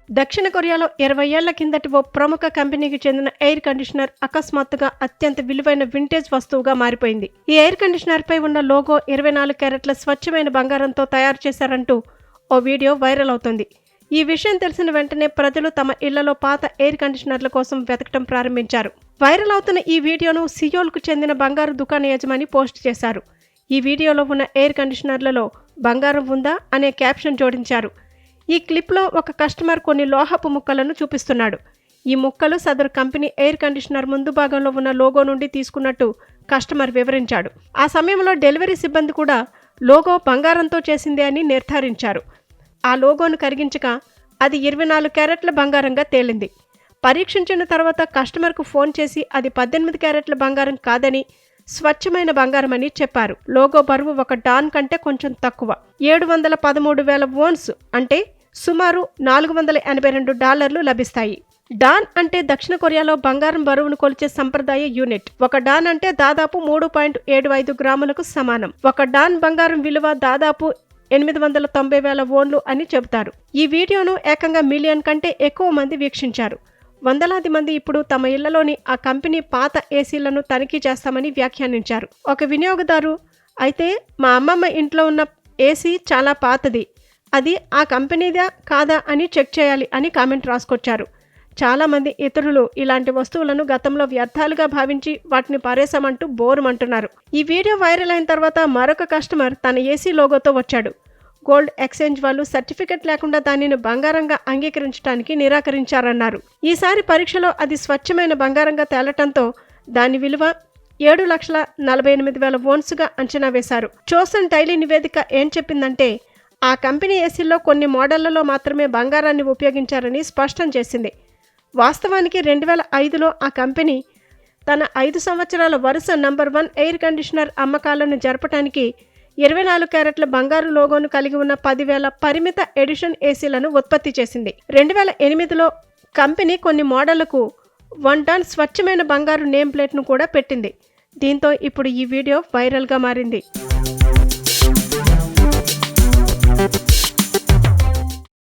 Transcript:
దక్షిణ కొరియాలో 20 ఏళ్ల కిందటి ఓ ప్రముఖ కంపెనీకి చెందిన ఎయిర్ కండిషనర్ అకస్మాత్తుగా అత్యంత విలువైన వింటేజ్ వస్తువుగా మారిపోయింది. ఈ ఎయిర్ కండిషనర్పై ఉన్న లోగో 24 క్యారెట్ల స్వచ్ఛమైన బంగారంతో తయారు చేశారంటూ ఓ వీడియో వైరల్ అవుతుంది. ఈ విషయం తెలిసిన వెంటనే ప్రజలు తమ ఇళ్లలో పాత ఎయిర్ కండిషనర్ల కోసం వెతకడం ప్రారంభించారు. వైరల్ అవుతున్న ఈ వీడియోను సియోల్కు చెందిన బంగారు దుకాణ యజమాని పోస్ట్ చేశారు. ఈ వీడియోలో ఉన్న ఎయిర్ కండిషనర్లలో బంగారం ఉందా అనే క్యాప్షన్ జోడించారు. ఈ క్లిప్లో ఒక కస్టమర్ కొన్ని లోహపు ముక్కలను చూపిస్తున్నాడు. ఈ ముక్కలు సదరు కంపెనీ ఎయిర్ కండిషనర్ ముందు భాగంలో ఉన్న లోగో నుండి తీసుకున్నట్టు కస్టమర్ వివరించాడు. ఆ సమయంలో డెలివరీ సిబ్బంది కూడా లోగో బంగారంతో చేసిందే అని నిర్ధారించారు. ఆ లోగోను కరిగించగా అది 24 క్యారెట్ల బంగారంగా తేలింది. పరీక్షించిన తర్వాత కస్టమర్కు ఫోన్ చేసి అది 18 క్యారెట్ల బంగారం కాదని స్వచ్ఛమైన బంగారం అని చెప్పారు. లోగో బరువు ఒక డాన్ కంటే కొంచెం తక్కువ. 713,000 వోన్స్ అంటే సుమారు $482 లభిస్తాయి. డాన్ అంటే దక్షిణ కొరియాలో బంగారం బరువును కొలిచే సంప్రదాయ యూనిట్. ఒక డాన్ అంటే దాదాపు 3.75 గ్రాములకు సమానం. ఒక డాన్ బంగారం విలువ దాదాపు 890,000 వోన్లు అని చెబుతారు. ఈ వీడియోను ఏకంగా మిలియన్ కంటే ఎక్కువ మంది వీక్షించారు. వందలాది మంది ఇప్పుడు తమ ఇళ్లలోని ఆ కంపెనీ పాత ఏసీలను తనిఖీ చేస్తామని వ్యాఖ్యానించారు. ఒక వినియోగదారు అయితే మా అమ్మమ్మ ఇంట్లో ఉన్న ఏసీ చాలా పాతది, అది ఆ కంపెనీదా కాదా అని చెక్ చేయాలి అని కామెంట్ రాసుకొచ్చారు. చాలామంది ఇతరులు ఇలాంటి వస్తువులను గతంలో వ్యర్థాలుగా భావించి వాటిని పారేశామంటూ బోరుమంటున్నారు. ఈ వీడియో వైరల్ అయిన తర్వాత మరొక కస్టమర్ తన ఏసీ లోగోతో వచ్చాడు. గోల్డ్ ఎక్స్చేంజ్ వాళ్ళు సర్టిఫికెట్ లేకుండా దానిని బంగారంగా అంగీకరించడానికి నిరాకరించారన్నారు. ఈసారి పరీక్షలో అది స్వచ్ఛమైన బంగారంగా తేలటంతో దాని విలువ 7,48,000 వోన్స్గా అంచనా వేశారు. చోసన్ డైలీ నివేదిక ఏం చెప్పిందంటే ఆ కంపెనీ ఏసీల్లో కొన్ని మోడళ్లలో మాత్రమే బంగారాన్ని ఉపయోగించారని స్పష్టం చేసింది. వాస్తవానికి 2005లో ఆ కంపెనీ తన 5 సంవత్సరాల వరుస నంబర్ 1 ఎయిర్ కండిషనర్ అమ్మకాలను జరపడానికి 24 క్యారెట్ల బంగారు లోగోను కలిగి ఉన్న 10,000 పరిమిత ఎడిషన్ ఏసీలను ఉత్పత్తి చేసింది. 2008లో కంపెనీ కొన్ని మోడళ్లకు 1 టన్ స్వచ్ఛమైన బంగారు నేమ్ ప్లేట్ను కూడా పెట్టింది. దీంతో ఇప్పుడు ఈ వీడియో వైరల్గా మారింది.